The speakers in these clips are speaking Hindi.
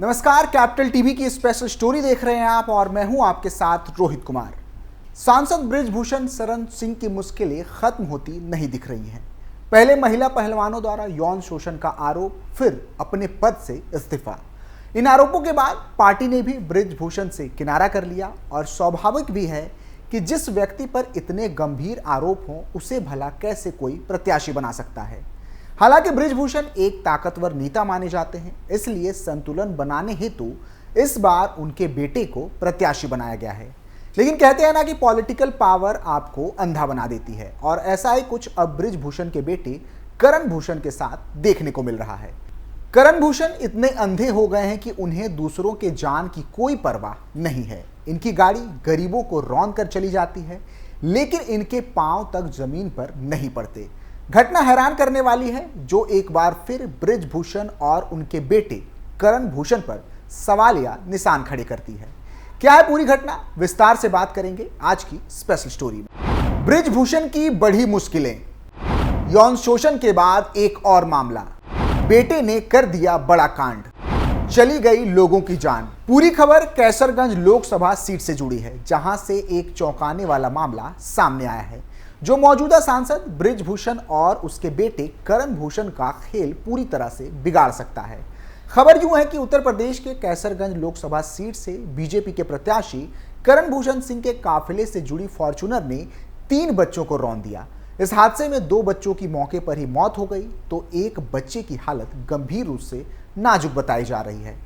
नमस्कार, कैपिटल टीवी की स्पेशल स्टोरी देख रहे हैं आप और मैं हूं आपके साथ रोहित कुमार। सांसद बृजभूषण शरण सिंह की मुश्किलें खत्म होती नहीं दिख रही हैं। पहले महिला पहलवानों द्वारा यौन शोषण का आरोप, फिर अपने पद से इस्तीफा। इन आरोपों के बाद पार्टी ने भी बृजभूषण से किनारा कर लिया और स्वाभाविक भी है कि जिस व्यक्ति पर इतने गंभीर आरोप हों उसे भला कैसे कोई प्रत्याशी बना सकता है। हालांकि बृजभूषण एक ताकतवर नेता माने जाते हैं, इसलिए संतुलन बनाने हेतु इस बार उनके बेटे को प्रत्याशी बनाया गया है। लेकिन कहते हैं ना कि पॉलिटिकल पावर आपको अंधा बना देती है और ऐसा ही कुछ अब बृजभूषण के बेटे करण भूषण के साथ देखने को मिल रहा है। करण भूषण इतने अंधे हो गए हैं कि उन्हें दूसरों के जान की कोई परवाह नहीं है। इनकी गाड़ी गरीबों को रौंद कर चली जाती है, लेकिन इनके पांव तक जमीन पर नहीं पड़ते। घटना हैरान करने वाली है, जो एक बार फिर बृजभूषण और उनके बेटे करण भूषण पर सवालिया निशान खड़े करती है। क्या है पूरी घटना, विस्तार से बात करेंगे आज की स्पेशल स्टोरी में। बृजभूषण की बढ़ी मुश्किलें, यौन शोषण के बाद एक और मामला, बेटे ने कर दिया बड़ा कांड, चली गई लोगों की जान। पूरी खबर कैसरगंज लोकसभा सीट से जुड़ी है, जहां से एक चौंकाने वाला मामला सामने आया है, जो मौजूदा सांसद बृजभूषण और उसके बेटे करण भूषण का खेल पूरी तरह से बिगाड़ सकता है। खबर यूं है कि उत्तर प्रदेश के कैसरगंज लोकसभा सीट से बीजेपी के प्रत्याशी करण भूषण सिंह के काफिले से जुड़ी फॉर्च्यूनर ने 3 बच्चों को रौंद दिया। इस हादसे में 2 बच्चों की मौके पर ही मौत हो गई, तो एक बच्चे की हालत गंभीर रूप से नाजुक बताई जा रही है।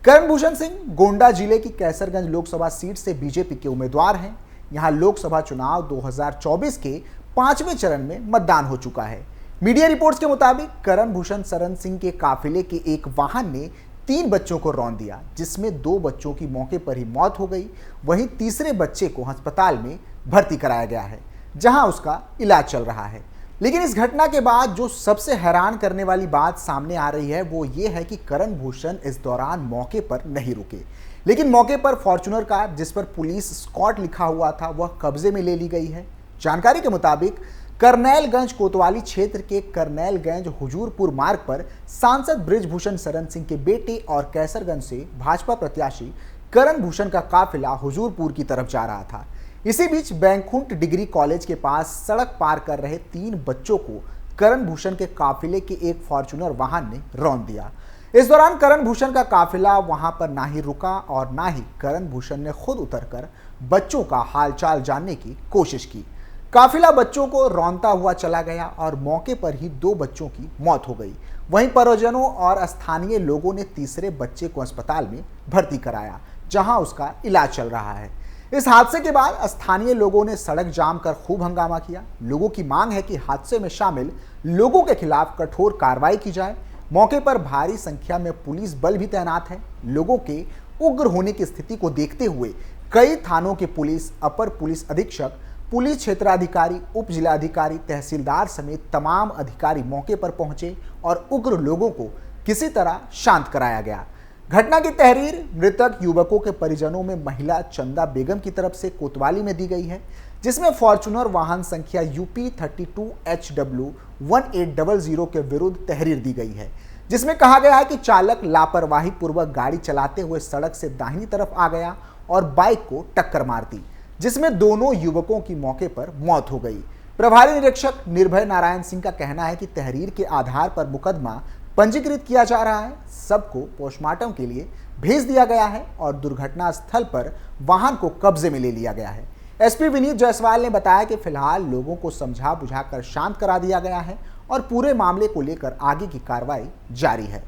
करण भूषण सिंह गोंडा जिले की कैसरगंज लोकसभा सीट से बीजेपी के उम्मीदवार हैं। यहां लोकसभा चुनाव 2024 के 5वें चरण में मतदान हो चुका है। मीडिया रिपोर्ट्स के मुताबिक करण भूषण शरण सिंह के काफिले के एक वाहन ने 3 बच्चों को रौंद दिया, जिसमें 2 बच्चों की मौके पर ही मौत हो गई। वहीं तीसरे बच्चे को अस्पताल में भर्ती कराया गया है, जहां उसका इलाज चल रहा है। लेकिन इस घटना के बाद जो सबसे हैरान करने वाली बात सामने आ रही है वो ये है कि करण भूषण इस दौरान मौके पर नहीं रुके, लेकिन मौके पर फॉर्च्यूनर कार जिस पर पुलिस स्कॉट लिखा हुआ था वह कब्जे में ले ली गई है। जानकारी के मुताबिक करनैलगंज कोतवाली क्षेत्र के करनैलगंज हुजूरपुर मार्ग पर सांसद बृजभूषण शरण सिंह के बेटे और कैसरगंज से भाजपा प्रत्याशी करण भूषण का काफिला हुजूरपुर की तरफ जा रहा था। इसी बीच बैंकुंठ डिग्री कॉलेज के पास सड़क पार कर रहे 3 बच्चों को करण भूषण के काफिले के एक फॉर्च्यूनर वाहन ने रौंद दिया। इस दौरान करण भूषण का काफिला वहां पर ना ही रुका और ना ही करण भूषण ने खुद उतरकर बच्चों का हालचाल जानने की कोशिश की। काफिला बच्चों को रौंदता हुआ चला गया और मौके पर ही 2 बच्चों की मौत हो गई। वहीं परिजनों और स्थानीय लोगों ने तीसरे बच्चे को अस्पताल में भर्ती कराया, जहां उसका इलाज चल रहा है। इस हादसे के बाद स्थानीय लोगों ने सड़क जाम कर खूब हंगामा किया। लोगों की मांग है कि हादसे में शामिल लोगों के खिलाफ कठोर कार्रवाई की जाए। मौके पर भारी संख्या में पुलिस बल भी तैनात है। लोगों के उग्र होने की स्थिति को देखते हुए कई थानों के पुलिस, अपर पुलिस अधीक्षक, पुलिस क्षेत्राधिकारी, उप जिलाधिकारी, तहसीलदार समेत तमाम अधिकारी मौके पर पहुंचे और उग्र लोगों को किसी तरह शांत कराया गया। घटना की तहरीर मृतक युवकों के परिजनों में महिला चंदा बेगम की तरफ से कोतवाली में दी गई है, जिसमें फॉर्च्यूनर वाहन संख्या UP 32HW 1800 के विरुद्ध तहरीर दी गई है, जिसमें कहा गया है कि चालक लापरवाही पूर्वक गाड़ी चलाते हुए सड़क से दाहिनी तरफ आ गया और बाइक को टक्कर मार दी, जिसमें दोनों युवकों की मौके पर मौत हो गई। प्रभारी निरीक्षक निर्भय नारायण सिंह का कहना है कि तहरीर के आधार पर मुकदमा पंजीकृत किया जा रहा है, सबको पोस्टमार्टम के लिए भेज दिया गया है और दुर्घटना स्थल पर वाहन को कब्जे में ले लिया गया है। SP विनीत जायसवाल ने बताया कि फिलहाल लोगों को समझा बुझाकर शांत करा दिया गया है और पूरे मामले को लेकर आगे की कार्रवाई जारी है।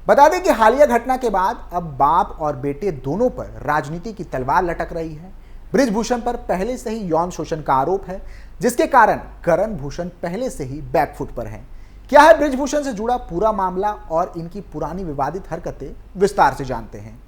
बता दें कि हालिया घटना के बाद अब बाप और बेटे दोनों पर राजनीति की तलवार लटक रही है। बृजभूषण पर पहले से ही यौन शोषण का आरोप है, जिसके कारण करण भूषण पहले से ही बैकफुट पर हैं। क्या है बृजभूषण से जुड़ा पूरा मामला और इनकी पुरानी विवादित हरकतें, विस्तार से जानते हैं।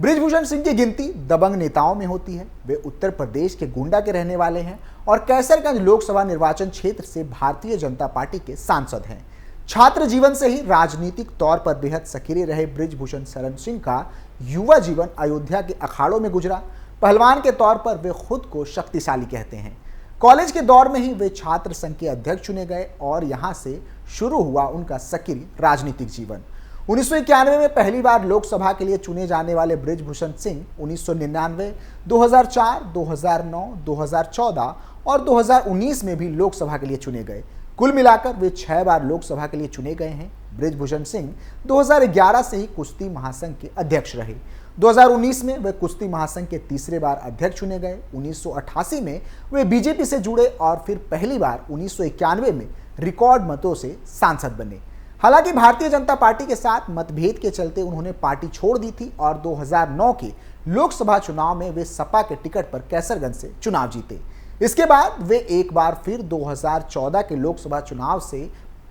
बृजभूषण सिंह की गिनती दबंग नेताओं में होती है। वे उत्तर प्रदेश के गोंडा के रहने वाले हैं और कैसरगंज लोकसभा निर्वाचन क्षेत्र से भारतीय जनता पार्टी के सांसद हैं। छात्र जीवन से ही राजनीतिक तौर पर बेहद सक्रिय रहे बृजभूषण शरण सिंह का युवा जीवन अयोध्या के अखाड़ों में गुजरा। पहलवान के तौर पर वे खुद को शक्तिशाली कहते हैं। कॉलेज के दौर में ही वे छात्र संघ के अध्यक्ष चुने गए और यहां से शुरू हुआ उनका सक्रिय राजनीतिक जीवन। 1991 में पहली बार लोकसभा के लिए चुने जाने वाले बृजभूषण सिंह 1999, 2004, 2009, 2014 और 2019 में भी लोकसभा के लिए चुने गए। कुल मिलाकर वे 6 बार लोकसभा के लिए चुने गए हैं। बृजभूषण सिंह 2011 से ही कुश्ती महासंघ के अध्यक्ष रहे। 2019 में वे कुश्ती महासंघ के तीसरे बार अध्यक्ष चुने गए। 1988 में वे बीजेपी से जुड़े और फिर पहली बार 1991 में रिकॉर्ड मतों से सांसद बने। हालांकि भारतीय जनता पार्टी के साथ मतभेद के चलते उन्होंने पार्टी छोड़ दी थी और 2009 के लोकसभा चुनाव में वे सपा के टिकट पर कैसरगंज से चुनाव जीते। इसके बाद वे एक बार फिर 2014 के लोकसभा चुनाव से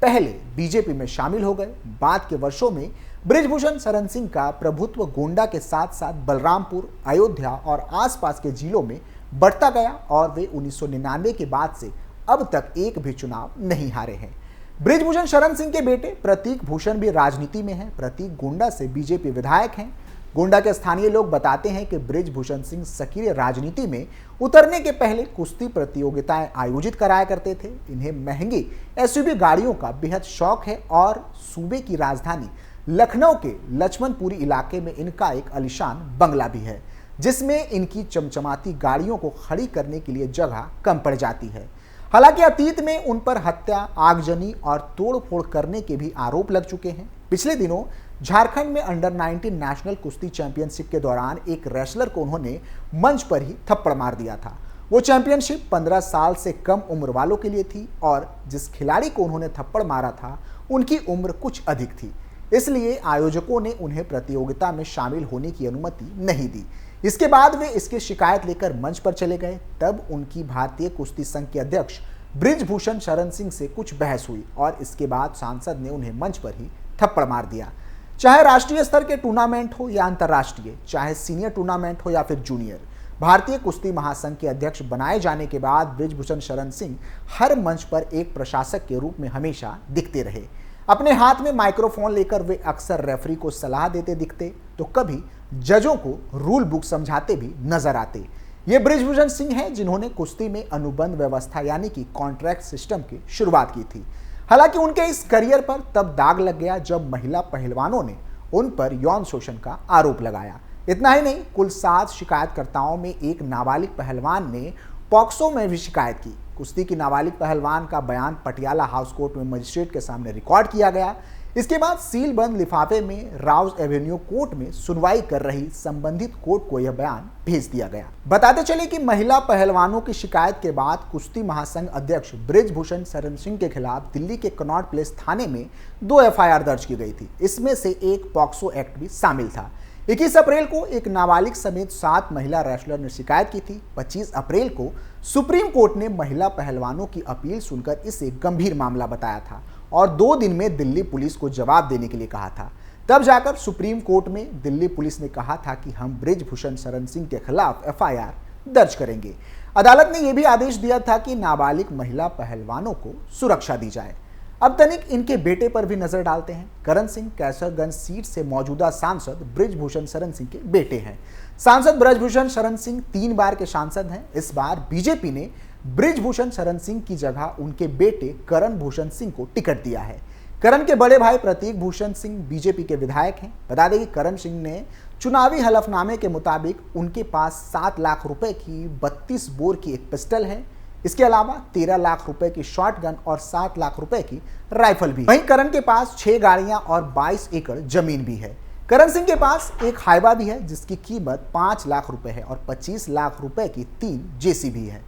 पहले बीजेपी में शामिल हो गए। बाद के वर्षों में बृजभूषण शरण सिंह का प्रभुत्व गोंडा के साथ साथ बलरामपुर, अयोध्या और आसपास के जिलों में बढ़ता गया और वे 1999 के बाद से अब तक एक भी चुनाव नहीं हारे हैं। बृजभूषण शरण सिंह के बेटे प्रतीक भूषण भी राजनीति में हैं। प्रतीक गोंडा से बीजेपी विधायक हैं। गोंडा के स्थानीय लोग बताते हैं कि बृजभूषण सिंह सक्रिय राजनीति में उतरने के पहले कुश्ती प्रतियोगिताएं आयोजित कराया करते थे। इन्हें महंगी एसयूवी गाड़ियों का बेहद शौक है और सूबे की राजधानी लखनऊ के लक्ष्मणपुरी इलाके में इनका एक आलीशान बंगला भी है, जिसमें इनकी चमचमाती गाड़ियों को खड़ी करने के लिए जगह कम पड़ जाती है। हालांकि अतीत में उन पर हत्या, आगजनी और तोड़फोड़ करने के भी आरोप लग चुके हैं। पिछले दिनों झारखंड में अंडर 19 नेशनल कुश्ती चैंपियनशिप के दौरान एक रेसलर को उन्होंने मंच पर ही थप्पड़ मार दिया था। वो चैंपियनशिप 15 साल से कम उम्र वालों के लिए थी और जिस खिलाड़ी को उन्होंने थप्पड़ मारा था उनकी उम्र कुछ अधिक थी। इसलिए आयोजकों ने उन्हें प्रतियोगिता में शामिल होने की अनुमति नहीं दी। इसके बाद वे इसकी शिकायत लेकर मंच पर चले गए। तब उनकी भारतीय कुश्ती संघ के अध्यक्ष बृजभूषण शरण सिंह से कुछ बहस हुई और इसके बाद सांसद ने उन्हें मंच पर ही थप्पड़ मार दिया। चाहे राष्ट्रीय स्तर के टूर्नामेंट हो या अंतर्राष्ट्रीय, चाहे सीनियर टूर्नामेंट हो या फिर जूनियर, भारतीय कुश्ती महासंघ के अध्यक्ष बनाए जाने के बाद बृजभूषण शरण सिंह हर मंच पर एक प्रशासक के रूप में हमेशा दिखते रहे। अपने हाथ में माइक्रोफोन लेकर वे अक्सर रेफरी को सलाह देते दिखते तो कभी जजों को रूल बुक समझाते भी नजर आते। ये बृजभूषण सिंह हैं जिन्होंने कुश्ती में अनुबंध व्यवस्था यानी कि कॉन्ट्रैक्ट सिस्टम की शुरुआत की थी। हालांकि उनके इस करियर पर तब दाग लग गया जब महिला पहलवानों ने उन पर यौन शोषण का आरोप लगाया। इतना ही नहीं, कुल 7 शिकायतकर्ताओं में एक नाबालिग पहलवान ने पॉक्सो में भी शिकायत की। कुश्ती की नाबालिग पहलवान का बयान पटियाला हाउस कोर्ट में मजिस्ट्रेट के सामने रिकॉर्ड किया गया। इसके बाद सील बंद लिफाफे में राउज एवेन्यू कोर्ट में सुनवाई कर रही संबंधित कोर्ट को यह बयान भेज दिया गया। बताते चले कि महिला पहलवानों की शिकायत के बाद कुश्ती महासंघ अध्यक्ष बृजभूषण शरण सिंह के खिलाफ दिल्ली के कनॉट प्लेस थाने में 2 एफआईआर दर्ज की गई थी। इसमें से एक पॉक्सो एक्ट भी शामिल था। 21 अप्रैल को एक नाबालिग समेत 7 महिला रेसलर ने शिकायत की थी। 25 अप्रैल को सुप्रीम कोर्ट ने महिला पहलवानों की अपील सुनकर इसे गंभीर मामला बताया था और 2 दिन में दिल्ली पुलिस को जवाब देने के लिए कहा था। तब जाकर सुप्रीम कोर्ट में दिल्ली पुलिस ने कहा था कि हम बृजभूषण शरण सिंह के खिलाफ एफआईआर दर्ज करेंगे। अदालत ने यह भी आदेश दिया था कि नाबालिग महिला पहलवानों को सुरक्षा दी जाए। अब तनिक इनके बेटे पर भी नजर डालते हैं। करण सिंह कैसरगंज सीट से मौजूदा सांसद बृजभूषण शरण सिंह के बेटे हैं। सांसद बृजभूषण शरण सिंह 3 बार के सांसद हैं। इस बार बीजेपी ने बृजभूषण शरण सिंह की जगह उनके बेटे करण भूषण सिंह को टिकट दिया है। करण के बड़े भाई प्रतीक भूषण सिंह बीजेपी के विधायक हैं। बता दें कि करण सिंह ने चुनावी हलफनामे के मुताबिक उनके पास 7 लाख रुपए की 32 बोर की एक पिस्टल है। इसके अलावा 13 लाख रुपए की शॉटगन और 7 लाख रुपए की राइफल भी। वहीं करण के पास 6 गाड़ियां और 22 एकड़ जमीन भी है। करण सिंह के पास एक हाइवा भी है जिसकी कीमत 5 लाख रुपए है और 25 लाख रुपए की 3 जेसीबी है।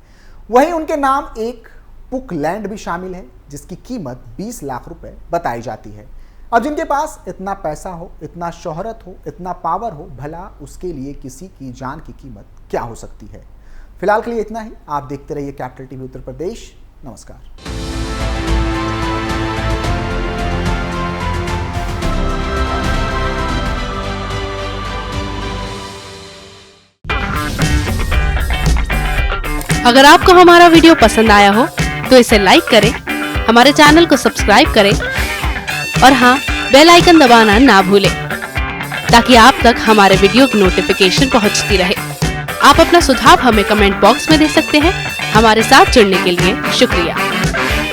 वहीं उनके नाम एक पुक लैंड भी शामिल है जिसकी कीमत 20 लाख रुपए बताई जाती है। अब जिनके पास इतना पैसा हो, इतना शोहरत हो, इतना पावर हो, भला उसके लिए किसी की जान की कीमत क्या हो सकती है। फिलहाल के लिए इतना ही। आप देखते रहिए कैपिटल टीवी उत्तर प्रदेश। नमस्कार। अगर आपको हमारा वीडियो पसंद आया हो तो इसे लाइक करें, हमारे चैनल को सब्सक्राइब करें और हाँ, बेल आइकन दबाना ना भूलें ताकि आप तक हमारे वीडियो की नोटिफिकेशन पहुंचती रहे। आप अपना सुझाव हमें कमेंट बॉक्स में दे सकते हैं। हमारे साथ जुड़ने के लिए शुक्रिया।